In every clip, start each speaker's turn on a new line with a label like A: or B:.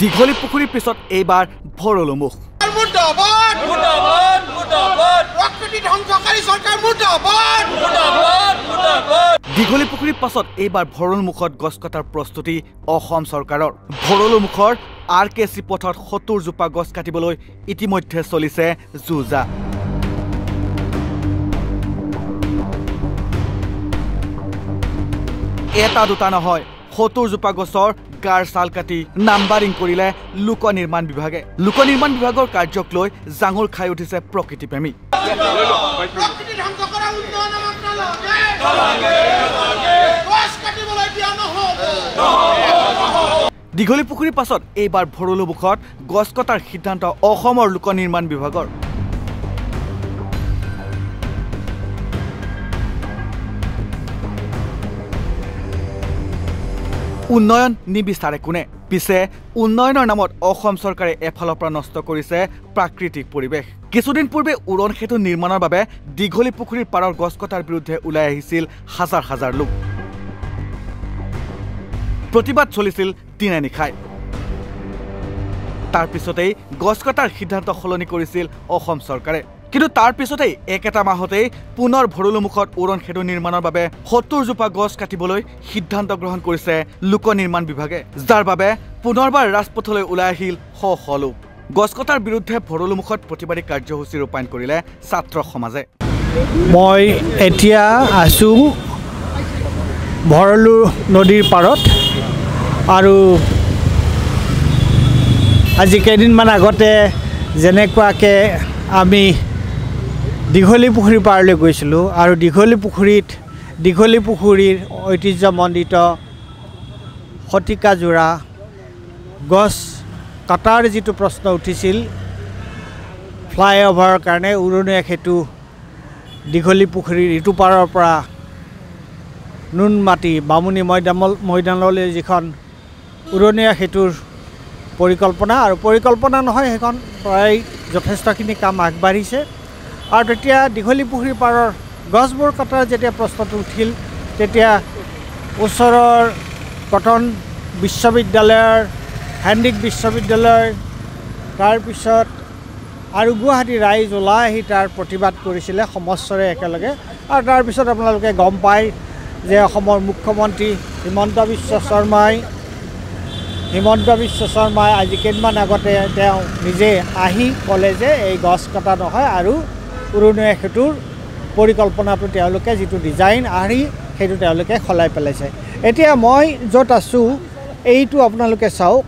A: দীঘলী পুখুৰীৰ পিছত এইবাৰ ভৰলুমুখ দীঘলী পুখুৰীৰ পাছত এইবাৰ ভৰলুমুখত গছ কটাৰ প্ৰস্তুতি অসম চৰকাৰৰ ভৰলুমুখৰ RKC পথত 70 জোপা গছ কাটিবলৈ ইতিমধ্যে চলিছে যুঁজা এটা দুটা নহয় 70 জোপা গছৰ গাৰ ছাল কাটি নাম্বাৰিং কৰিলে লোক নিৰ্মাণ বিভাগৰ কাৰ্যক লৈ জাঙুৰ খাই উঠিছে প্ৰকৃতিপ্ৰেমী দীঘলী পুখুৰীৰ পাছত এইবাৰ ভৰলুমুখত গছ কটাৰ সিদ্ধান্ত অসমৰ লোক নিৰ্মাণ বিভাগৰ উন্নয়ন নিবিচাৰে কোনে পিছে উন্নয়নৰ নামত অসম চৰকাৰে এফালৰ পৰা নষ্ট কৰিছে প্ৰাকৃতিক পৰিৱেশ কিছুদিন পূৰ্বে উৰণ সেতু নিৰ্মাণৰ বাবে দীঘলী পুখুৰীৰ পাৰৰ গছ কটাৰ বিৰুদ্ধে ওলাই আহিছিল হাজাৰ হাজাৰ লোক প্ৰতিবাদ চলিছিল দিনে নিশাই তাৰ পিছতেই গছ কটাৰ সিদ্ধান্ত সলনি কৰিছিল অসম চৰকাৰে কিন্তু তাৰ পিছতেই একেটা মাহতেই পুনৰ ভৰলুমুখত উৰণ সেতু নিৰ্মাণৰ বাবে 70 জোপা গছ কাটিবলৈ সিদ্ধান্ত গ্ৰহণ কৰিছে লোক নিৰ্মাণ বিভাগে যাৰ বাবে পুনৰবাৰ ৰাজপথলৈ ওলাই আহিল শ লোক গছ কটাৰ বিৰুদ্ধে ভৰলুমুখত প্ৰতিবাদী কাৰ্যসূচী ৰূপায়ণ কৰিলে ছাত্ৰ সমাজে
B: মই এতিয়া আছো ভৰলু নদীৰ পাৰত আৰু আজি কেইদিনমান আগতে যেনেকুৱাকে আমি দীঘলী পুখুৰীৰ পাৰলৈ গৈছিলোঁ আৰু দীঘলী পুখুৰীৰ ঐতিহ্যমণ্ডিত শতিকাজোৰা গছ কাটাৰ যিটো প্ৰশ্ন উঠিছিল ফ্লাইঅভাৰৰ কাৰণে উৰণীয়া সেতু দীঘলী পুখুৰীৰ ইটো পাৰৰ পৰা নুনমাটি বামুণী মৈদানলৈ যিখন উৰণীয়া সেতুৰ পৰিকল্পনা নহয় সেইখন প্ৰায় যথেষ্টখিনি কাম আগবাঢ়িছে আৰু তেতিয়া দীঘলী পুখুৰীৰ পাৰৰ গছবোৰ কটাৰ যেতিয়া প্ৰশ্নটো উঠিল তেতিয়া ওচৰৰ কটন বিশ্ববিদ্যালয়ৰ হেণ্ডিক বিশ্ববিদ্যালয় তাৰপিছত আৰু গুৱাহাটী ৰাইজ ওলাই আহি তাৰ প্ৰতিবাদ কৰিছিলে সমস্বৰে একেলগে আৰু তাৰপিছত আপোনালোকে গম পায় যে অসমৰ মুখ্যমন্ত্ৰী হিমন্ত বিশ্ব শৰ্মাই আজি কেইদিনমান আগতে তেওঁ নিজে আহি ক'লে যে এই গছ কটা নহয় আৰু উৰণীয়া সেতুৰ পৰিকল্পনাটো তেওঁলোকে যিটো ডিজাইন আহি সেইটো তেওঁলোকে সলাই পেলাইছে এতিয়া মই য'ত আছোঁ এইটো আপোনালোকে চাওক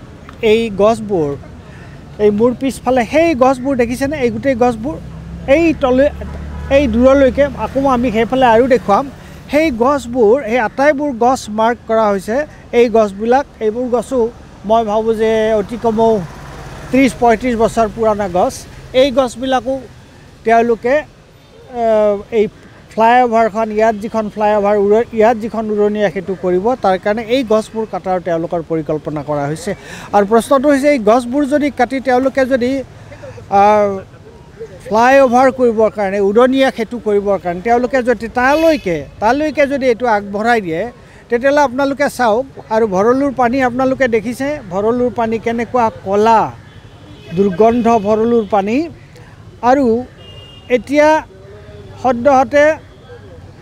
B: এই গছবোৰ এই মোৰ পিছফালে সেই গছবোৰ দেখিছেনে এই গোটেই গছবোৰ এই দূৰলৈকে আকৌ আমি সেইফালে আৰু দেখুৱাম সেই গছবোৰ এই আটাইবোৰ গছ মাৰ্ক কৰা হৈছে এই গছবিলাক এইবোৰ গছো মই ভাবোঁ যে অতি কমেও 30-35 বছৰ পুৰণা গছ এই গছবিলাকো তেওঁলোকে এই ফ্লাইঅভাৰখন ইয়াত যিখন উৰণীয়া সেতু কৰিব তাৰ কাৰণে এই গছবোৰ কাটাৰ তেওঁলোকৰ পৰিকল্পনা কৰা হৈছে আৰু প্ৰশ্নটো হৈছে এই গছবোৰ যদি কাটি তেওঁলোকে যদি ফ্লাইঅভাৰ কৰিবৰ কাৰণে উৰণীয়া সেতু কৰিবৰ কাৰণে তেওঁলোকে যদি তালৈকে যদি এইটো আগবঢ়াই দিয়ে তেতিয়াহ'লে আপোনালোকে চাওক আৰু ভৰলুৰ পানী আপোনালোকে দেখিছে ভৰলুৰ পানী কেনেকুৱা ক'লা দুৰ্গন্ধ ভৰলুৰ পানী আৰু এতিয়া সদ্যহতে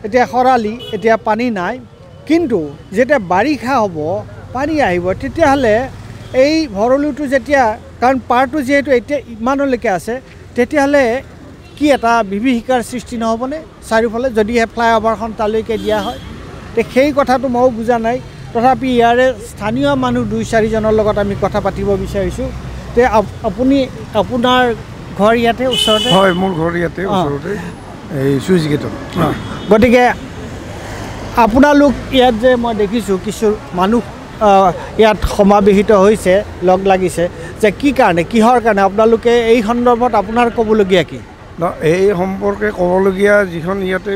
B: এতিয়া খৰালি এতিয়া পানী নাই কিন্তু যেতিয়া বাৰিষা হ'ব পানী আহিব তেতিয়াহ'লে এই ভৰলুটো যেতিয়া কাৰণ পাৰটো যিহেতু এতিয়া ইমানলৈকে আছে তেতিয়াহ'লে কি এটা বিভীষিকাৰ সৃষ্টি নহ'বনে চাৰিওফালে যদিহে ফ্লাইঅভাৰখন তালৈকে দিয়া হয় তে সেই কথাটো ময়ো বুজা নাই তথাপি ইয়াৰে স্থানীয় মানুহ 2-4 জনৰ লগত আমি কথা পাতিব বিচাৰিছোঁ তে আপোনাৰ ঘৰ ইয়াতে ওচৰতে
C: হয় মোৰ ঘৰ ইয়াতে ওচৰতে এই সুইচ গেটত
B: গতিকে আপোনালোক ইয়াত যে মই দেখিছোঁ কিছু মানুহ ইয়াত সমাবেশিত হৈছে লগ লাগিছে যে কি কাৰণে কিহৰ কাৰণে আপোনালোকে এই সন্দৰ্ভত আপোনাৰ ক'বলগীয়া কি
C: এই সম্পৰ্কে ক'বলগীয়া যিখন ইয়াতে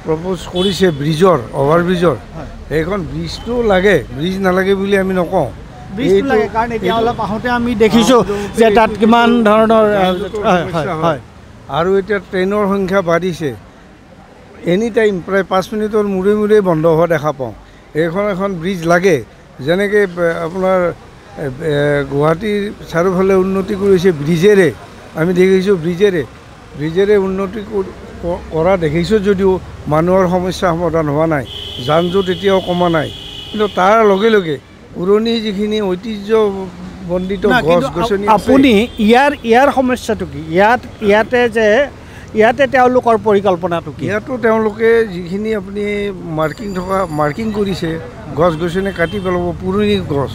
C: প্ৰপ'জ কৰিছে অভাৰব্ৰিজৰ সেইখন ব্ৰিজটো লাগে ব্ৰিজ নালাগে বুলি আমি নকওঁ
B: কাৰণ এতিয়া অলপ আহোঁতে আমি দেখিছোঁ যে তাত কিমান ধৰণৰ হয়
C: আৰু এতিয়া ট্ৰেইনৰ সংখ্যা বাঢ়িছে এনি টাইম প্ৰায় 5 মিনিটৰ মূৰে মূৰে বন্ধ হোৱা দেখা পাওঁ এখন ব্ৰিজ লাগে যেনেকৈ আপোনাৰ গুৱাহাটীৰ চাৰিওফালে উন্নতি কৰিছে ব্ৰিজেৰে। আমি দেখিছোঁ ব্ৰিজেৰে উন্নতি কৰা দেখিছোঁ যদিও মানুহৰ সমস্যা সমাধান হোৱা নাই, যান জঁট এতিয়াও কমা নাই। কিন্তু তাৰ লগে লগে পুৰণি যিখিনি ঐতিহ্যমণ্ডিত গছ গছনি
B: আপুনি ইয়াৰ সমস্যাটো কি? ইয়াতে তেওঁলোকৰ পৰিকল্পনাটো কি?
C: ইয়াতো তেওঁলোকে যিখিনি আপুনি মাৰ্কিং কৰিছে, গছ গছনি কাটি পেলাব, পুৰণি গছ,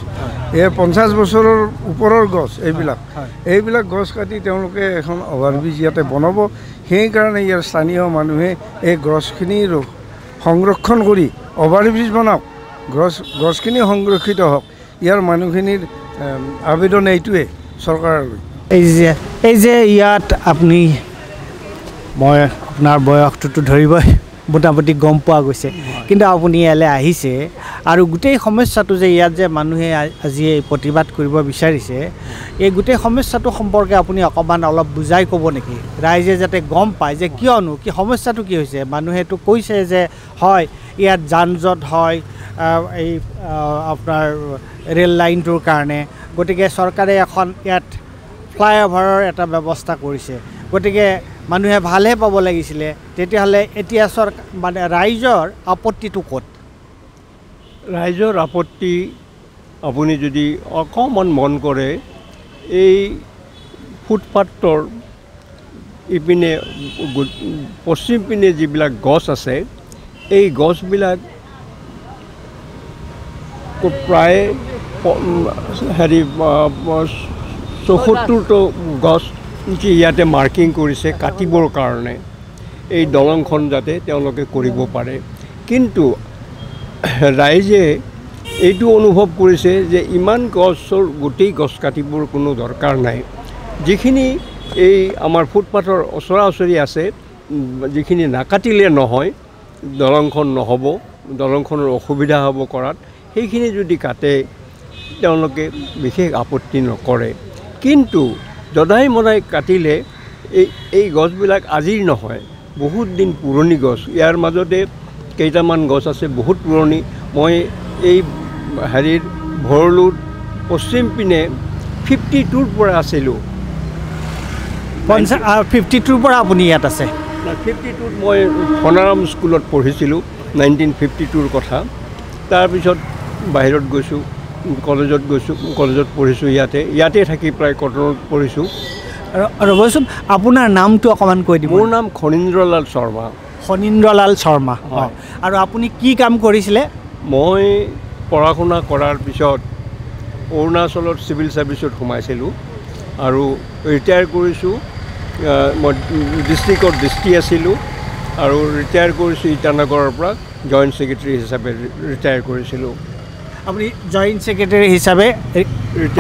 C: এই 50 বছৰৰ ওপৰৰ গছ, এইবিলাক গছ কাটি তেওঁলোকে এখন অভাৰব্ৰিজ ইয়াতে বনাব। সেইকাৰণে ইয়াৰ স্থানীয় মানুহে এই গছখিনি সংৰক্ষণ কৰি অভাৰব্ৰিজ বনাওক, গছখিনি সংৰক্ষিত হওক। ইয়াৰ মানুহখিনিৰ আবেদন এইটোৱে চৰকাৰলৈ।
B: এই যে ইয়াত মই আপোনাৰ বয়সটোতো ধৰিবই মোটামুটি গম পোৱা গৈছে, কিন্তু আপুনি ইয়ালৈ আহিছে আৰু গোটেই সমস্যাটো যে ইয়াত যে মানুহে আজি প্ৰতিবাদ কৰিব বিচাৰিছে, এই গোটেই সমস্যাটো সম্পৰ্কে আপুনি অলপ বুজাই ক'ব নেকি? ৰাইজে যাতে গম পায় যে কিয়নো কি সমস্যাটো কি হৈছে। মানুহেতো কৈছে যে হয় ইয়াত যান জঁট হয় এই আপোনাৰ ৰেল লাইনটোৰ কাৰণে, গতিকে চৰকাৰে এখন ইয়াত ফ্লাইঅভাৰৰ এটা ব্যৱস্থা কৰিছে, গতিকে মানুহে ভালহে পাব লাগিছিলে। তেতিয়াহ'লে এতিয়া ৰাইজৰ আপত্তিটো ক'ত?
D: ৰাইজৰ আপত্তি আপুনি যদি অকণমান মন কৰে, এই ফুটপাথৰ ইপিনে পশ্চিম পিনে যিবিলাক গছ আছে, এই গছবিলাক প্ৰায় 74টো গছ ইয়াতে মাৰ্কিং কৰিছে কাটিবৰ কাৰণে, এই দলংখন যাতে তেওঁলোকে কৰিব পাৰে। কিন্তু ৰাইজে এইটো অনুভৱ কৰিছে যে ইমান গছৰ গোটেই গছ কাটিবৰ কোনো দৰকাৰ নাই। যিখিনি এই আমাৰ ফুটপাথৰ ওচৰা ওচৰি আছে, যিখিনি নাকাটিলে নহয়, দলংখন নহ'ব, দলংখনৰ অসুবিধা হ'ব কৰাত, সেইখিনি যদি কাটে তেওঁলোকে বিশেষ আপত্তি নকৰে। কিন্তু জদাই মদাই কাটিলে এই গছবিলাক আজিৰ নহয়, বহুত দিন পুৰণি গছ। ইয়াৰ মাজতে কেইটামান গছ আছে বহুত পুৰণি। মই এই ভৰলুৰ পশ্চিম পিনে 52ৰ পৰা আছিলোঁ।
B: 52ৰ পৰা আপুনি ইয়াত আছে?
D: 52ত মই সোণাৰাম স্কুলত পঢ়িছিলোঁ, 1952ৰ কথা। তাৰপিছত বাহিৰত গৈছোঁ, কলেজত পঢ়িছোঁ, ইয়াতে থাকি প্ৰায় কটনত পঢ়িছোঁ।
B: ৰ'বচোন, আপোনাৰ নামটো অকণমান কৈ দিব।
D: মোৰ নাম খনীন্দ্ৰলাল শৰ্মা।
B: খনীন্দ্ৰলাল শৰ্মা, হয়। আৰু আপুনি কি কাম কৰিছিলে?
D: মই পঢ়া শুনা কৰাৰ পিছত অৰুণাচলত চিভিল ছাৰ্ভিচত সোমাইছিলোঁ আৰু ৰিটায়াৰ কৰিছোঁ। মই ডিষ্ট্ৰিক্টত ডিষ্ট্ৰি আছিলোঁ আৰু ৰিটায়াৰ কৰিছোঁ ইটানগৰৰ পৰা, জইণ্ট ছেক্ৰেটাৰী হিচাপে ৰিটায়াৰ কৰিছিলোঁ।
B: আপুনি জইণ্ট ছেক্ৰেটাৰী হিচাপে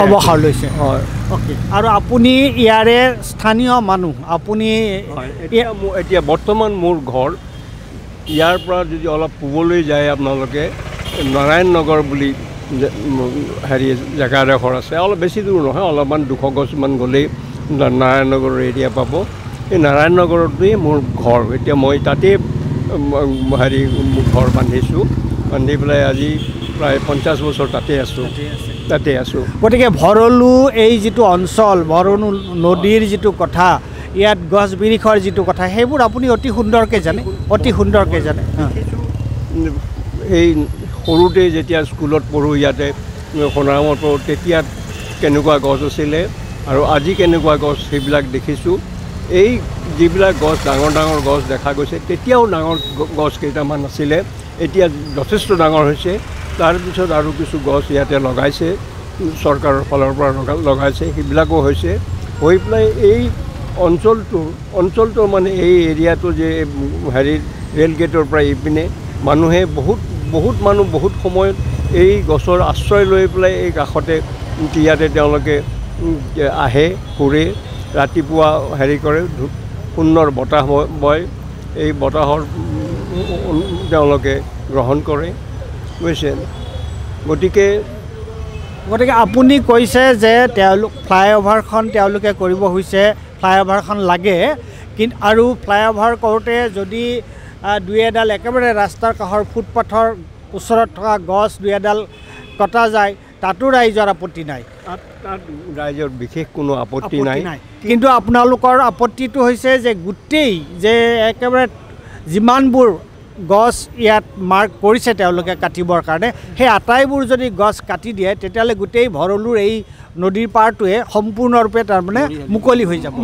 B: অৱসৰ লৈছে?
D: হয়।
B: অ'কে। আৰু আপুনি ইয়াৰে স্থানীয় মানুহ? আপুনি
D: এতিয়া বৰ্তমান মোৰ ঘৰ ইয়াৰ পৰা যদি অলপ পূবলৈ যায় আপোনালোকে, নাৰায়ণ নগৰ বুলি জেগা এডোখৰ আছে, অলপ বেছি দূৰ নহয়, অলপমান 200 গজমান গ'লেই নাৰায়ণ নগৰৰ এৰিয়া পাব। এই নাৰায়ণ নগৰতেই মোৰ ঘৰ। এতিয়া মই তাতেই ঘৰ বান্ধি পেলাই আজি প্ৰায় 50 বছৰ তাতে আছোঁ।
B: গতিকে ভৰলু এই যিটো অঞ্চল, ভৰলু নদীৰ যিটো কথা, ইয়াত গছ বিৰিখৰ যিটো কথা, সেইবোৰ আপুনি অতি সুন্দৰকৈ জানে।
D: এই সৰুতে যেতিয়া স্কুলত পঢ়োঁ ইয়াতে সোণাৰামত পঢ়োঁ, তেতিয়া কেনেকুৱা গছ আছিলে আৰু আজি কেনেকুৱা গছ সেইবিলাক দেখিছোঁ। এই যিবিলাক গছ ডাঙৰ ডাঙৰ গছ দেখা গৈছে, তেতিয়াও ডাঙৰ গছ কেইটামান আছিলে, এতিয়া যথেষ্ট ডাঙৰ হৈছে। তাৰপিছত আৰু কিছু গছ ইয়াতে লগাইছে, চৰকাৰৰ ফালৰ পৰা লগাইছে, সেইবিলাকো হৈ পেলাই এই অঞ্চলটো মানে এই এৰিয়াটো যে ৰেল গেটৰ পৰা ইপিনে মানুহে বহুত মানুহ বহুত সময়ত এই গছৰ আশ্ৰয় লৈ পেলাই এই কাষতে ইয়াতে তেওঁলোকে আহে, ফুৰে, ৰাতিপুৱা কৰে, সুন্দৰ বতাহ বয়, এই বতাহৰ তেওঁলোকে গ্ৰহণ কৰে, বুজিছে। গতিকে
B: আপুনি কৈছে যে ফ্লাইঅভাৰখন তেওঁলোকে কৰিব হৈছে, ফ্লাইঅভাৰখন লাগে, কিন্তু আৰু ফ্লাইঅভাৰ কৰোঁতে যদি 2-এডাল একেবাৰে ৰাস্তাৰ কাষৰ ফুটপাথৰ ওচৰত থকা গছ 2-এডাল কটা যায়, তাতো ৰাইজৰ আপত্তি নাই।
D: তাত ৰাইজৰ বিশেষ কোনো আপত্তি নাই।
B: কিন্তু আপোনালোকৰ আপত্তিটো হৈছে যে গোটেই যে একেবাৰে যিমানবোৰ গছ ইয়াত মাৰ্ক কৰিছে তেওঁলোকে কাটিবৰ কাৰণে সেই আটাইবোৰ যদি গছ কাটি দিয়ে তেতিয়াহ'লে গোটেই ভৰলুৰ এই নদীৰ পাৰটোৱে সম্পূৰ্ণৰূপে তাৰমানে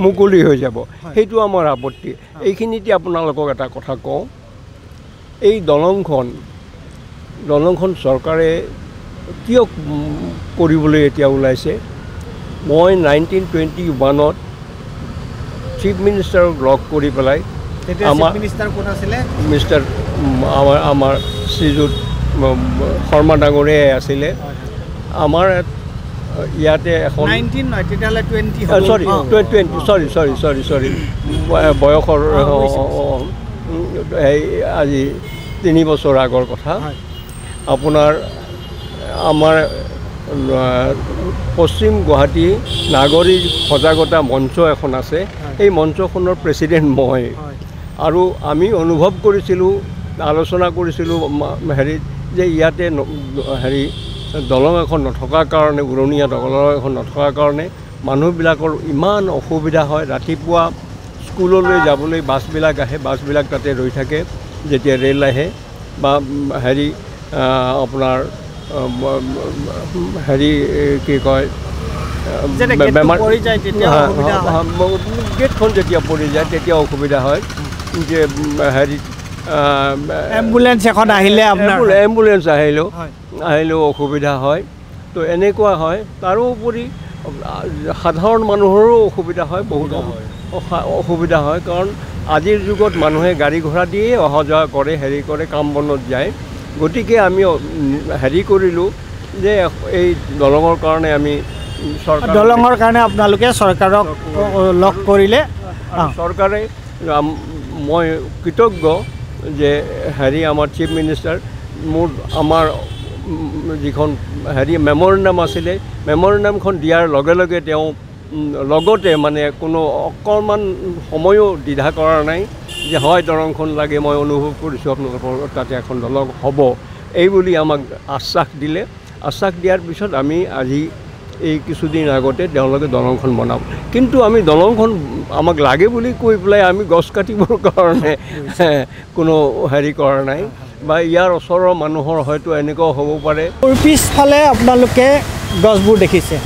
B: মুকলি হৈ যাব।
D: সেইটো আমাৰ আপত্তি। এইখিনিতে আপোনালোকক এটা কথা কওঁ, এই দলংখন চৰকাৰে কিয় কৰিবলৈ এতিয়া ওলাইছে? মই 1921 চিফ মিনিষ্টাৰক লগ কৰি পেলাই আমাৰ শ্ৰীযুত শৰ্মা ডাঙৰীয়াই আছিলে। আমাৰ ইয়াতে এখন চৰি বয়সৰ এই আজি 3 বছৰ আগৰ কথা। আপোনাৰ আমাৰ পশ্চিম গুৱাহাটী নাগৰিক সজাগতা মঞ্চ এখন আছে। এই মঞ্চখনৰ প্ৰেছিডেণ্ট মই। আৰু আমি অনুভৱ কৰিছিলোঁ, আলোচনা কৰিছিলোঁ হেৰিত যে ইয়াতে দলং এখন নথকাৰ কাৰণে, উৰণীয়া দলং এখন নথকাৰ কাৰণে মানুহবিলাকৰ ইমান অসুবিধা হয়। ৰাতিপুৱা স্কুললৈ যাবলৈ বাছবিলাক আহে, বাছবিলাক তাতে ৰৈ থাকে যেতিয়া ৰেল আহে, বা আপোনাৰ কি কয় গেটখন যেতিয়া পৰি যায় তেতিয়া অসুবিধা হয়। যে
B: এম্বুলেঞ্চ এখন আহিলে
D: এম্বুলেঞ্চ আহিলেও অসুবিধা হয়। তো এনেকুৱা হয়। তাৰোপৰি সাধাৰণ মানুহৰো অসুবিধা হয়, বহুত অসুবিধা হয়। কাৰণ আজিৰ যুগত মানুহে গাড়ী ঘোঁৰা দিয়ে অহা যোৱা কৰে, কাম বনত যায়। গতিকে আমি কৰিলোঁ যে এই দলঙৰ কাৰণে
B: আপোনালোকে চৰকাৰক লগ কৰিলে।
D: চৰকাৰে, মই কৃতজ্ঞ যে আমাৰ চিফ মিনিষ্টাৰ আমাৰ যিখন মেমৰেণ্ডাম আছিলে, মেমৰেণ্ডামখন দিয়াৰ লগে লগে তেওঁ লগতে মানে কোনো অকণমান সময়ো দ্বিধা কৰা নাই যে হয় দলংখন লাগে, মই অনুভৱ কৰিছোঁ আপোনালোকৰ তাতে এখন দলং হ'ব, এই বুলি আমাক আশ্বাস দিলে। আশ্বাস দিয়াৰ পিছত আমি আজি এই কিছুদিন আগতে তেওঁলোকে দলংখন বনাম। কিন্তু আমি দলংখন আমাক লাগে বুলি কৈ পেলাই আমি গছ কাটিবৰ কাৰণে কোনো কৰা নাই। বা ইয়াৰ ওচৰৰ মানুহৰ হয়তো এনেকুৱাও হ'ব পাৰে।
B: পিছফালে আপোনালোকে গছবোৰ দেখিছে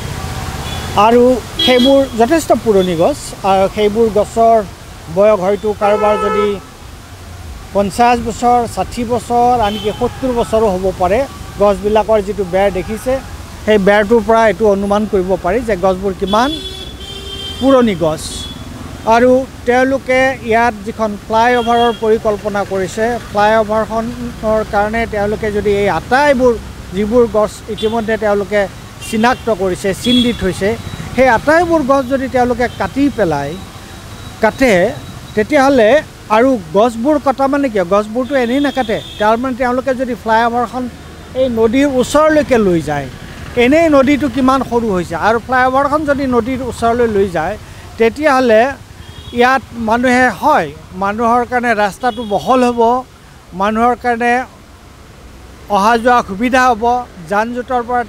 B: আৰু সেইবোৰ যথেষ্ট পুৰণি গছ, আৰু সেইবোৰ গছৰ বয়স হয়তো কাৰোবাৰ যদি 50 বছৰ, 60 বছৰ, আনকি 70 বছৰো হ'ব পাৰে। গছবিলাকৰ যিটো বেৰ দেখিছে, সেই বেৰটোৰ পৰা এইটো অনুমান কৰিব পাৰি যে গছবোৰ কিমান পুৰণি গছ। আৰু তেওঁলোকে ইয়াত যিখন ফ্লাইঅভাৰৰ পৰিকল্পনা কৰিছে, ফ্লাইঅভাৰখনৰ কাৰণে তেওঁলোকে যদি এই আটাইবোৰ যিবোৰ গছ ইতিমধ্যে তেওঁলোকে চিনাক্ত কৰিছে, চিন দি থৈছে, সেই আটাইবোৰ গছ যদি তেওঁলোকে কাটে তেতিয়াহ'লে আৰু গছবোৰ কটা মানে কিয়, গছবোৰতো এনেই নাকাটে। তাৰমানে তেওঁলোকে যদি ফ্লাইঅভাৰখন এই নদীৰ ওচৰলৈকে লৈ যায়, এনেই নদীটো কিমান সৰু হৈছে, আৰু ফ্লাইঅভাৰখন যদি নদীৰ ওচৰলৈ লৈ যায় তেতিয়াহ'লে ইয়াত মানুহৰ কাৰণে ৰাস্তাটো বহল হ'ব, মানুহৰ কাৰণে অহা যোৱা সুবিধা হ'ব, যান জঁটৰ পৰা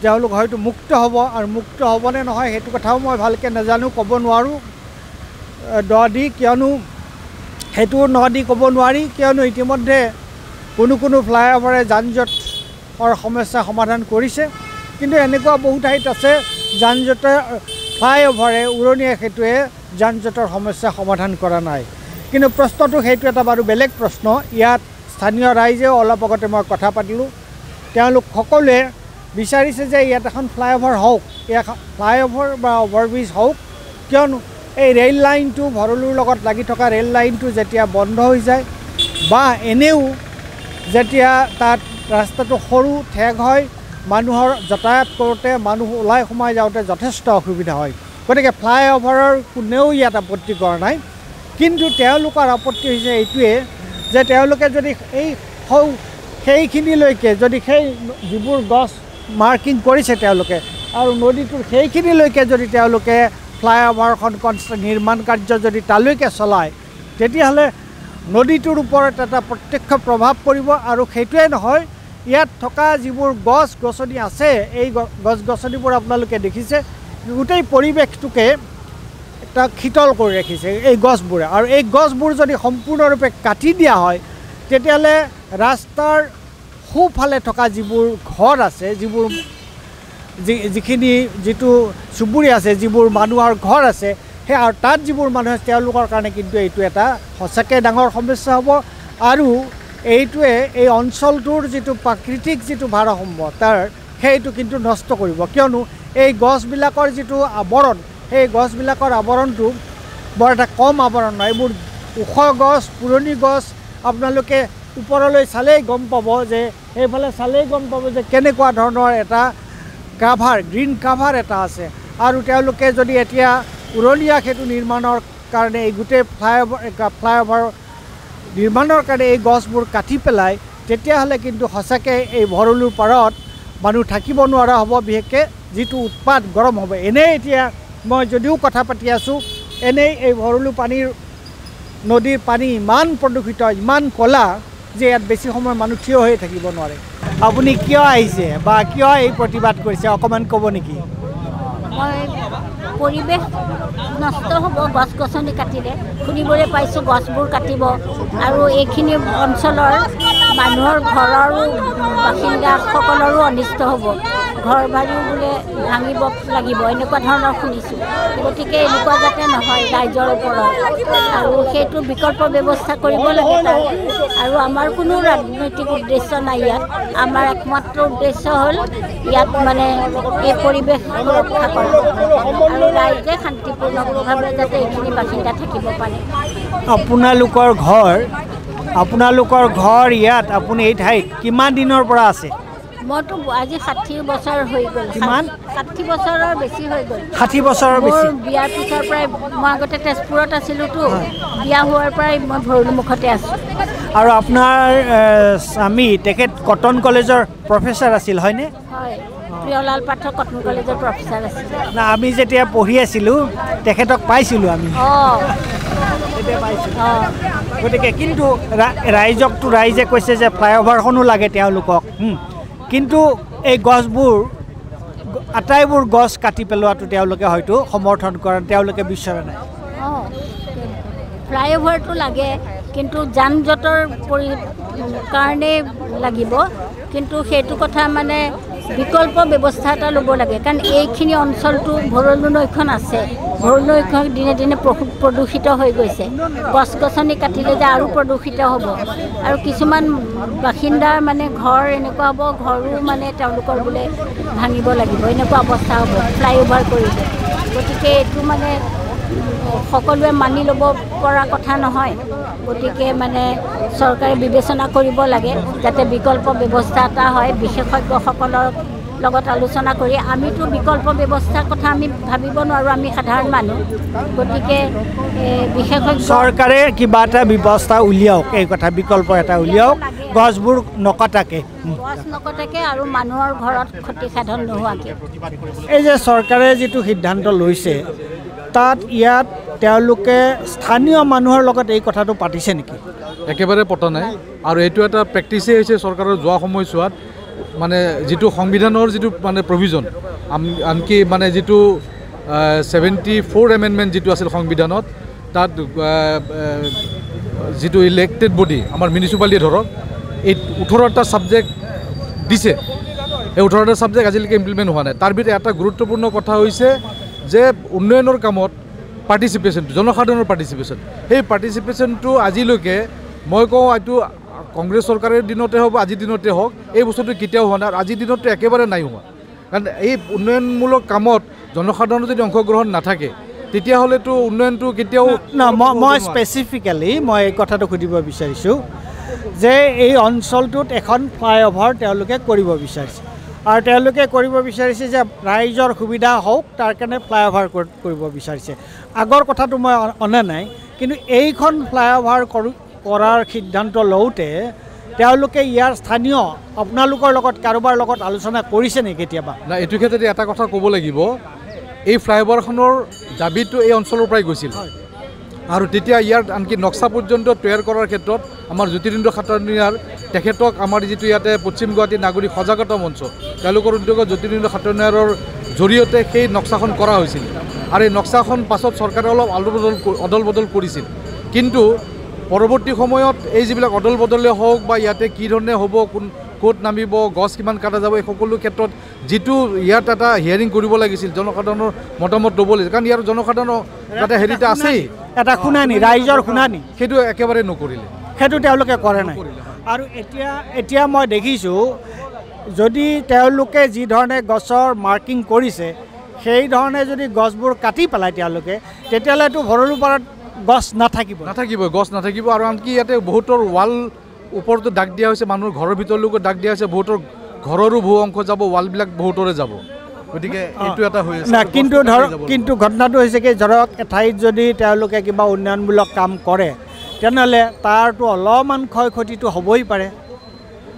B: তেওঁলোক হয়তো মুক্ত হ'ব। আৰু মুক্ত হ'বনে নহয় সেইটো কথাও মই ভালকৈ নাজানো, ক'ব নোৱাৰোঁ কিয়নো সেইটো ক'ব নোৱাৰি, কিয়নো ইতিমধ্যে কোনো ফ্লাইঅভাৰে যান জঁটৰ সমস্যা সমাধান কৰিছে। কিন্তু এনেকুৱা বহু ঠাইত আছে যান জঁটৰ ফ্লাইঅভাৰে, উৰণীয়া সেতুৱে যান জঁটৰ সমস্যা সমাধান কৰা নাই। কিন্তু প্ৰশ্নটো সেইটো এটা বাৰু বেলেগ প্ৰশ্ন। ইয়াত স্থানীয় ৰাইজেও অলপ আগতে মই কথা পাতিলোঁ, তেওঁলোক সকলোৱে বিচাৰিছে যে ইয়াত এখন ফ্লাইঅভাৰ হওক, ফ্লাইঅভাৰ বা অভাৰব্ৰিজ হওক। কিয়নো এই ৰেল লাইনটো, ভৰলুৰ লগত লাগি থকা ৰেল লাইনটো যেতিয়া বন্ধ হৈ যায়, বা এনেও যেতিয়া তাত ৰাস্তাটো সৰু ঠেক হয়, মানুহৰ যাতায়াত কৰোঁতে, মানুহ ওলাই সোমাই যাওঁতে যথেষ্ট অসুবিধা হয়। গতিকে ফ্লাইঅভাৰৰ কোনেও ইয়াত আপত্তি কৰা নাই। কিন্তু তেওঁলোকৰ আপত্তি হৈছে এইটোৱে যে তেওঁলোকে যদি সেইখিনিলৈকে যদি সেই যিবোৰ গছ মাৰ্কিং কৰিছে তেওঁলোকে, আৰু নদীটোৰ সেইখিনিলৈকে যদি তেওঁলোকে ফ্লাইঅভাৰখন নিৰ্মাণ কাৰ্য যদি তালৈকে চলায়, তেতিয়াহ'লে নদীটোৰ ওপৰত এটা প্ৰত্যক্ষ প্ৰভাৱ পৰিব। আৰু সেইটোৱে নহয়, ইয়াত থকা যিবোৰ গছ গছনি আছে এই গছ গছনিবোৰ আপোনালোকে দেখিছে গোটেই পৰিৱেশটোকে এটা শীতল কৰি ৰাখিছে এই গছবোৰে আৰু এই গছবোৰ যদি সম্পূৰ্ণৰূপে কাটি দিয়া হয় তেতিয়াহ'লে ৰাস্তাৰ সোঁফালে থকা যিবোৰ ঘৰ আছে যিখিনি যিটো চুবুৰী আছে যিবোৰ মানুহৰ ঘৰ আছে সেই আৰু তাত যিবোৰ মানুহ আছে তেওঁলোকৰ কাৰণে কিন্তু এইটো এটা সঁচাকৈ ডাঙৰ সমস্যা হ'ব আৰু এইটোৱে এই অঞ্চলটোৰ যিটো প্ৰাকৃতিক যিটো ভাৰসাম্য সেইটো কিন্তু নষ্ট কৰিব কিয়নো এই গছবিলাকৰ যিটো আৱৰণ সেই গছবিলাকৰ আৱৰণটো বৰ এটা কম আৱৰণ নহয় এইবোৰ ওখ গছ পুৰণি গছ আপোনালোকে ওপৰলৈ চালেই গম পাব যে সেইফালে চালেই গম পাব যে কেনেকুৱা ধৰণৰ এটা কাভাৰ গ্ৰীণ কাভাৰ এটা আছে আৰু তেওঁলোকে যদি এতিয়া উৰণীয়া সেতু নিৰ্মাণৰ কাৰণে এই গোটেই ফ্লাইঅভাৰ নিৰ্মাণৰ কাৰণে এই গছবোৰ কাটি পেলায় তেতিয়াহ'লে কিন্তু সঁচাকৈ এই ভৰলুৰ পাৰত মানুহ থাকিব নোৱাৰা হ'ব বিশেষকৈ যিটো উৎপাত গৰম হ'ব এনেই এতিয়া মই যদিও কথা পাতি আছোঁ এনেই এই ভৰলু নদীৰ পানী ইমান প্ৰদূষিত ইমান ক'লা যে ইয়াত বেছি সময় মানুহ থিয় হৈ থাকিব নোৱাৰে আপুনি কিয় আহিছে বা কিয় এই প্ৰতিবাদ কৰিছে অকণমান ক'ব নেকি
E: মই পৰিৱেশ নষ্ট হ'ব গছ গছনি কাটিলে শুনিবলৈ পাইছোঁ গছবোৰ কাটিব আৰু এইখিনি অঞ্চলৰ মানুহৰ ঘৰৰো বাসিন্দাসকলৰো অনিষ্ট হ'ব ঘৰ বাৰীও বোলে ভাঙিব লাগিব এনেকুৱা ধৰণৰ শুনিছোঁ গতিকে এনেকুৱা যাতে নহয় ৰাইজৰ ওপৰত আৰু সেইটো বিকল্প ব্যৱস্থা কৰিব লাগে তাৰ আৰু আমাৰ কোনো ৰাজনৈতিক উদ্দেশ্য নাই ইয়াত আমাৰ একমাত্ৰ উদ্দেশ্য হ'ল ইয়াত মানে এই পৰিৱেশ সুৰক্ষা কৰা আৰু ৰাইজে শান্তিপূৰ্ণভাৱে যাতে এইখিনি বাসিন্দা থাকিব পাৰে
B: আপোনালোকৰ ঘৰ ইয়াত আপুনি এই ঠাইত কিমান দিনৰ পৰা আছে
E: মইতো আজি 60 বছৰ হৈ গ'ল
B: কিমান
E: 60 বছৰৰ বেছি হৈ গ'ল
B: 60 বছৰৰ বেছি
E: বিয়াৰ পিছৰ পৰাই মই আগতে তেজপুৰত আছিলোঁতো বিয়া হোৱাৰ পৰাই মই ভৰলুমুখতে আছোঁ
B: আৰু আপোনাৰ স্বামী তেখেত কটন কলেজৰ প্ৰফেচাৰ আছিল হয়নে
E: হয় প্ৰিয়লাল পাঠক কটন কলেজৰ প্ৰফেচাৰ আছিল
B: না আমি যেতিয়া পঢ়ি আছিলোঁ তেখেতক পাইছিলোঁ আমি তেতিয়া পাইছিলোঁ গতিকে কিন্তু ৰাইজকতো ৰাইজে কৈছে যে ফ্লাইঅভাৰখনো লাগে তেওঁলোকক কিন্তু এই গছবোৰ আটাইবোৰ গছ কাটি পেলোৱাটো তেওঁলোকে হয়তো সমৰ্থন কৰে তেওঁলোকে বিচৰা নাই
E: ফ্লাইঅভাৰটো লাগে কিন্তু যান জঁটৰ কাৰণে লাগিব কিন্তু সেইটো কথা মানে বিকল্প ব্যৱস্থা এটা ল'ব লাগে কাৰণ এইখিনি অঞ্চলটো ভৰলু নৈখন আছে ভৰলু নৈখন দিনে দিনে প্ৰদূষিত হৈ গৈছে গছ গছনি কাটিলে যে আৰু প্ৰদূষিত হ'ব আৰু কিছুমান বাসিন্দাৰ মানে ঘৰ এনেকুৱা হ'ব ঘৰো মানে তেওঁলোকৰ বোলে ভাঙিব লাগিব এনেকুৱা অৱস্থা হ'ব ফ্লাইঅভাৰ কৰিলে গতিকে এইটো মানে সকলোৱে মানি ল'ব পৰা কথা নহয় গতিকে মানে চৰকাৰে বিবেচনা কৰিব লাগে যাতে বিকল্প ব্যৱস্থা এটা হয় বিশেষজ্ঞসকলৰ লগত আলোচনা কৰি আমিতো বিকল্প ব্যৱস্থাৰ কথা আমি ভাবিব নোৱাৰোঁ আমি সাধাৰণ মানুহ গতিকে বিশেষজ্ঞ
B: চৰকাৰে কিবা এটা ব্যৱস্থা উলিয়াওক এই কথা বিকল্প এটা উলিয়াওক গছবোৰ নকটাকে
E: আৰু মানুহৰ ঘৰত ক্ষতিসাধন নোহোৱাকৈ
B: এই যে চৰকাৰে যিটো সিদ্ধান্ত লৈছে তাত ইয়াত তেওঁলোকে স্থানীয় মানুহৰ লগত এই কথাটো পাতিছে নেকি
F: একেবাৰে পতা নাই আৰু এইটো এটা প্ৰেক্টিচেই হৈছে চৰকাৰৰ যোৱা সময়ছোৱাত মানে যিটো সংবিধানৰ যিটো মানে প্ৰভিজন আনকি মানে যিটো 74 এমেণ্ডমেণ্ট যিটো আছিল সংবিধানত তাত যিটো ইলেক্টেড বডি আমাৰ মিউনিচিপালিটিয়ে ধৰক এই 18টা ছাবজেক্ট দিছে এই 18টা ছাবজেক্ট আজিলৈকে ইমপ্লিমেণ্ট হোৱা নাই তাৰ ভিতৰত এটা গুৰুত্বপূৰ্ণ কথা হৈছে যে উন্নয়নৰ কামত পাৰ্টিচিপেশ্যনটো জনসাধাৰণৰ পাৰ্টিচিপেশ্যন সেই পাৰ্টিচিপেশ্যনটো আজিলৈকে মই কওঁ এইটো কংগ্ৰেছ চৰকাৰৰ দিনতে হওক আজিৰ দিনতে হওক এই বস্তুটো কেতিয়াও হোৱা নাই আৰু আজিৰ দিনতো একেবাৰে নাই হোৱা কাৰণ এই উন্নয়নমূলক কামত জনসাধাৰণৰ যদি অংশগ্ৰহণ নাথাকে তেতিয়াহ'লেতো উন্নয়নটো কেতিয়াও
B: মই স্পেচিফিকেলি মই এই কথাটো সুধিব বিচাৰিছোঁ যে এই অঞ্চলটোত এখন ফ্লাইঅভাৰ তেওঁলোকে কৰিব বিচাৰিছে আৰু তেওঁলোকে কৰিব বিচাৰিছে যে ৰাইজৰ সুবিধা হওক তাৰ কাৰণে ফ্লাইঅভাৰ কৰিব বিচাৰিছে আগৰ কথাটো মই অনা নাই কিন্তু এইখন ফ্লাইঅভাৰ কৰাৰ সিদ্ধান্ত লওঁতে তেওঁলোকে ইয়াৰ স্থানীয় আপোনালোকৰ লগত কাৰোবাৰ লগত আলোচনা কৰিছে নেকি কেতিয়াবা
F: না এইটো ক্ষেত্ৰত এটা কথা ক'ব লাগিব এই ফ্লাইঅভাৰখনৰ দাবীটো এই অঞ্চলৰ পৰাই গৈছিল আৰু তেতিয়া ইয়াৰ আনকি নক্সা পৰ্যন্ত তৈয়াৰ কৰাৰ ক্ষেত্ৰত আমাৰ জ্যোতিৰিন্দ্ৰ খাটনিয়াৰ তেখেতক আমাৰ যিটো ইয়াতে পশ্চিম গুৱাহাটী নাগৰিক সজাগতা মঞ্চ তেওঁলোকৰ উদ্যোগত জ্যোতিৰ্বিন্দু খাটনিয়াৰৰ জৰিয়তে সেই নক্সাখন কৰা হৈছিল আৰু এই নক্সাখন পাছত চৰকাৰে অলপ অদল বদল কৰিছিল কিন্তু পৰৱৰ্তী সময়ত এই যিবিলাক অদল বদলে হওক বা ইয়াতে কি ধৰণে হ'ব ক'ত নামিব গছ কিমান কাটা যাব এই সকলো ক্ষেত্ৰত যিটো ইয়াত এটা হিয়াৰিং কৰিব লাগিছিল জনসাধাৰণৰ মতামত ল'ব লাগিছিল কাৰণ ইয়াৰ জনসাধাৰণৰ যাতে হেৰিটা আছেই
B: এটা শুনানি ৰাইজৰ শুনানি
F: সেইটো একেবাৰে নকৰিলে
B: সেইটো তেওঁলোকে কৰে নাই আৰু এতিয়া মই দেখিছোঁ যদি তেওঁলোকে যি ধৰণে গছৰ মাৰ্কিং কৰিছে সেই ধৰণে যদি গছবোৰ কাটি পেলায় তেওঁলোকে তেতিয়াহ'লেতো ভৰলুপাৰাত গছ নাথাকিব
F: গছ নাথাকিব আৰু আনকি ইয়াতে বহুতৰ ৱাল ওপৰতো দাগ দিয়া হৈছে মানুহৰ ঘৰৰ ভিতৰলৈকো দাগ দিয়া হৈছে বহুতৰ ঘৰৰো বহু অংশ যাব ৱালবিলাক বহুতৰে যাব গতিকে এইটো এটা হৈ আছে
B: কিন্তু ঘটনাটো হৈছে কি ধৰক এঠাইত যদি তেওঁলোকে কিবা উন্নয়নমূলক কাম কৰে তেনেহ'লে তাৰতো অলপমান ক্ষয় ক্ষতিটো হ'বই পাৰে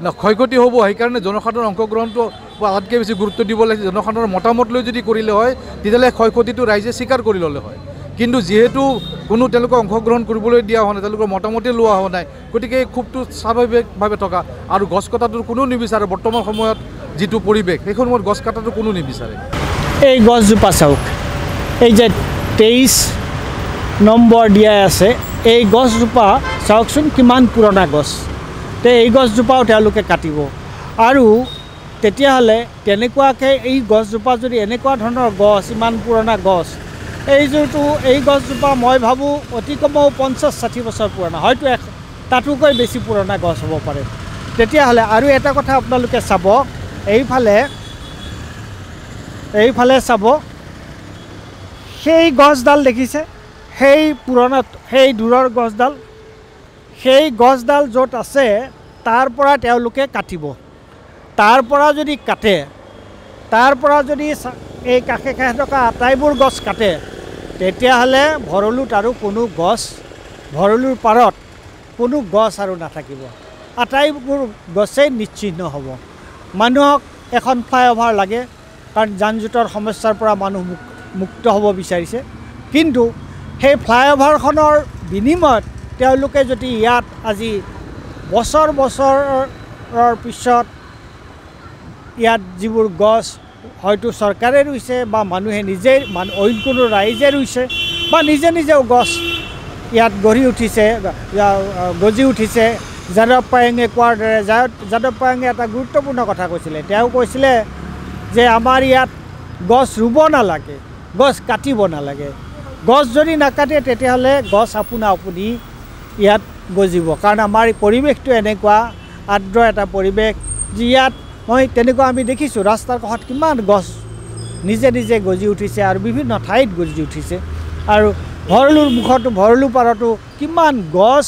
F: না ক্ষয়ক্ষতি হ'ব সেইকাৰণে জনসাধাৰণৰ অংশগ্ৰহণটো আটাইতকৈ বেছি গুৰুত্ব দিব লাগিছে জনসাধাৰণৰ মতামত লৈ যদি কৰিলে হয় তেতিয়াহ'লে ক্ষয়ক্ষতিটো ৰাইজে স্বীকাৰ কৰি ল'লে হয় কিন্তু যিহেতু কোনো তেওঁলোকক অংশগ্ৰহণ কৰিবলৈ দিয়া হোৱা নাই তেওঁলোকৰ মতামতেই লোৱা হোৱা নাই গতিকে এই ক্ষোভটো স্বাভাৱিকভাৱে থকা আৰু গছ কটাটোৰ কোনো নিবিচাৰে বৰ্তমান সময়ত যিটো পৰিৱেশ সেই সময়ত গছ কটাটো কোনো নিবিচাৰে
B: এই গছজোপা চাওক এই যে 23 নম্বৰ দিয়া আছে এই গছজোপা চাওকচোন কিমান পুৰণা গছ তে এই গছজোপাও তেওঁলোকে কাটিব আৰু তেতিয়াহ'লে তেনেকুৱাকৈ এই গছজোপা যদি এনেকুৱা ধৰণৰ গছ ইমান পুৰণা গছ এই গছজোপা মই ভাবোঁ অতি কমেও 50-60 বছৰ পুৰণা হয়তো তাতোকৈ বেছি পুৰণা গছ হ'ব পাৰে তেতিয়াহ'লে আৰু এটা কথা আপোনালোকে চাব এইফালে চাব সেই গছডাল দেখিছে সেই পুৰণা সেই দূৰৰ গছডাল সেই গছডাল য'ত আছে তাৰ পৰা তেওঁলোকে কাটিব তাৰ পৰা যদি কাটে তাৰ পৰা যদি এই কাষে কাষে থকা আটাইবোৰ গছ কাটে তেতিয়াহ'লে ভৰলুত আৰু কোনো গছ ভৰলুৰ পাৰত কোনো গছ আৰু নাথাকিব আটাইবোৰ গছেই নিশ্চিহ্ন হ'ব মানুহক এখন ফ্লাইঅভাৰ লাগে কাৰণ যান জঁটৰ সমস্যাৰ পৰা মানুহ মুক্ত হ'ব বিচাৰিছে কিন্তু সেই ফ্লাইঅভাৰখনৰ বিনিময়ত তেওঁলোকে যদি ইয়াত আজি বছৰৰ পিছত ইয়াত যিবোৰ গছ হয়তো চৰকাৰে ৰুইছে বা মানুহে নিজেই অইন কোনো ৰাইজে ৰুইছে বা নিজেও গছ ইয়াত গজি উঠিছে যাদৱ পায়েঙে কোৱাৰ দৰে যাদৱ পায়েঙে এটা গুৰুত্বপূৰ্ণ কথা কৈছিলে তেওঁ কৈছিলে যে আমাৰ ইয়াত গছ ৰুব নালাগে গছ কাটিব নালাগে গছ যদি নাকাটে তেতিয়াহ'লে গছ আপুনি ইয়াত গজিব কাৰণ আমাৰ পৰিৱেশটো এনেকুৱা আৰ্দ্ৰ এটা পৰিৱেশ যি ইয়াত মই তেনেকুৱা আমি দেখিছোঁ ৰাস্তাৰ কাষত কিমান গছ নিজে গজি উঠিছে আৰু বিভিন্ন ঠাইত গজি উঠিছে আৰু ভৰলুৰ মুখতো ভৰলু পাৰতো কিমান গছ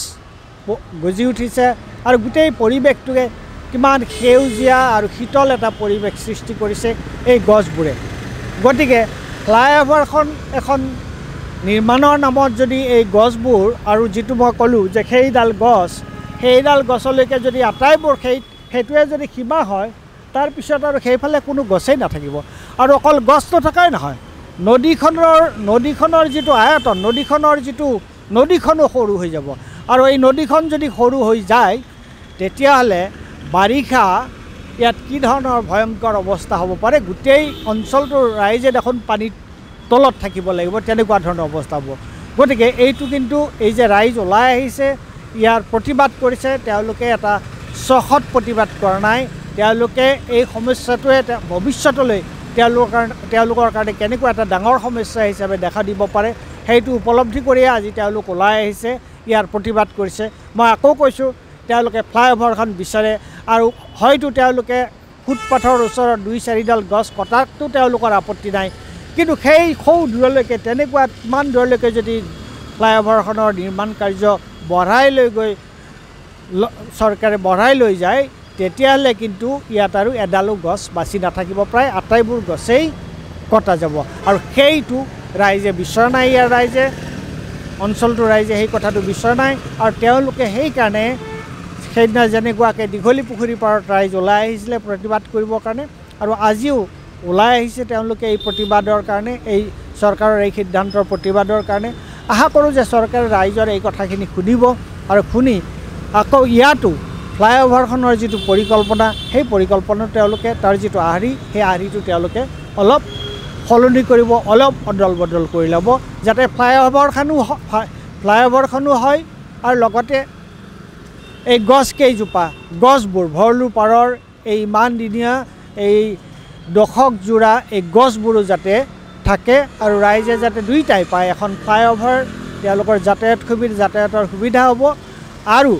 B: গজি উঠিছে আৰু গোটেই পৰিৱেশটোকে কিমান সেউজীয়া আৰু শীতল এটা পৰিৱেশ সৃষ্টি কৰিছে এই গছবোৰে গতিকে ফ্লাইঅভাৰখন এখন নিৰ্মাণৰ নামত যদি এই গছবোৰ আৰু যিটো মই ক'লোঁ যে সেইডাল গছলৈকে যদি আটাইবোৰ সেইটোৱে যদি সীমা হয় তাৰপিছত আৰু সেইফালে কোনো গছেই নাথাকিব আৰু অকল গছ নথকাই নহয় নদীখনৰ যিটো আয়তন নদীখনো সৰু হৈ যাব আৰু এই নদীখন যদি সৰু হৈ যায় তেতিয়াহ'লে বাৰিষা ইয়াত কি ধৰণৰ ভয়ংকৰ অৱস্থা হ'ব পাৰে গোটেই অঞ্চলটোৰ ৰাইজে দেখোন পানীত তলত থাকিব লাগিব তেনেকুৱা ধৰণৰ অৱস্থা হ'ব গতিকে এইটো কিন্তু এই যে ৰাইজ ওলাই আহিছে ইয়াৰ প্ৰতিবাদ কৰিছে তেওঁলোকে এটা চখত প্ৰতিবাদ কৰা নাই তেওঁলোকে এই সমস্যাটোৱে ভৱিষ্যতলৈ তেওঁলোকৰ কাৰণে কেনেকুৱা এটা ডাঙৰ সমস্যা হিচাপে দেখা দিব পাৰে সেইটো উপলব্ধি কৰিয়ে আজি তেওঁলোক ওলাই আহিছে ইয়াৰ প্ৰতিবাদ কৰিছে মই আকৌ কৈছোঁ তেওঁলোকে ফ্লাইঅভাৰখন বিচাৰে আৰু হয়তো তেওঁলোকে ফুটপাথৰ ওচৰত 2-4ডাল গছ কটাটো তেওঁলোকৰ আপত্তি নাই কিন্তু সেই সৌ দূৰলৈকে তেনেকুৱা ইমান দূৰলৈকে যদি ফ্লাইঅভাৰখনৰ নিৰ্মাণ কাৰ্য চৰকাৰে বঢ়াই লৈ যায় তেতিয়াহ'লে কিন্তু ইয়াত আৰু এডালো গছ বাচি নাথাকিব প্ৰায় আটাইবোৰ গছেই কটা যাব আৰু সেইটো ৰাইজে বিচৰা নাই ইয়াৰ অঞ্চলটোৰ ৰাইজে সেই কথাটো বিচৰা নাই আৰু তেওঁলোকে সেইকাৰণে সেইদিনা যেনেকুৱাকৈ দীঘলী পুখুৰী পাৰত ৰাইজ ওলাই আহিছিলে প্ৰতিবাদ কৰিবৰ কাৰণে আৰু আজিও ওলাই আহিছে তেওঁলোকে এই প্ৰতিবাদৰ কাৰণে এই চৰকাৰৰ এই সিদ্ধান্তৰ প্ৰতিবাদৰ কাৰণে আশা কৰোঁ যে চৰকাৰে ৰাইজৰ এই কথাখিনি শুনিব আৰু শুনি আকৌ ইয়াতো ফ্লাইঅভাৰখনৰ যিটো পৰিকল্পনা সেই পৰিকল্পনা তেওঁলোকে তাৰ যিটো আৰ্হি সেই আৰ্হিটো তেওঁলোকে অলপ সলনি কৰিব অলপ অদল বদল কৰি ল'ব যাতে ফ্লাইঅভাৰখনো হয় আৰু লগতে এই গছকেইজোপা গছবোৰ ভৰলু পাৰৰ এই ইমান দিনীয়া এই দশক জোৰা এই গছবোৰো যাতে থাকে আৰু ৰাইজে যাতে দুইটাই পায় এখন ফ্লাইঅভাৰ তেওঁলোকৰ যাতায়াতৰ সুবিধা হ'ব আৰু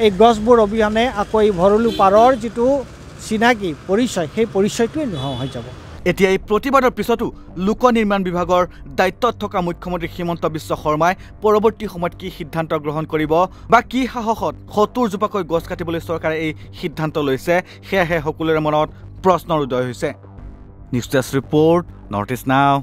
B: এই গছবোৰ অবিহনে আকৌ এই ভৰলু পাৰৰ যিটো চিনাকি পৰিচয় সেই পৰিচয়টোৱে নোহোৱা হৈ যাব
A: এতিয়া এই প্ৰতিবাদৰ পিছতো লোক নিৰ্মাণ বিভাগৰ দায়িত্বত থকা মুখ্যমন্ত্ৰী হিমন্ত বিশ্ব শৰ্মাই পৰৱৰ্তী সময়ত কি সিদ্ধান্ত গ্ৰহণ কৰিব বা কি সাহসত ৭০ জোপাকৈ গছ কাটিবলৈ চৰকাৰে এই সিদ্ধান্ত লৈছে সেয়াহে সকলোৰে মনত প্ৰশ্নৰ উদয় হৈছে। News desk report north east নাও।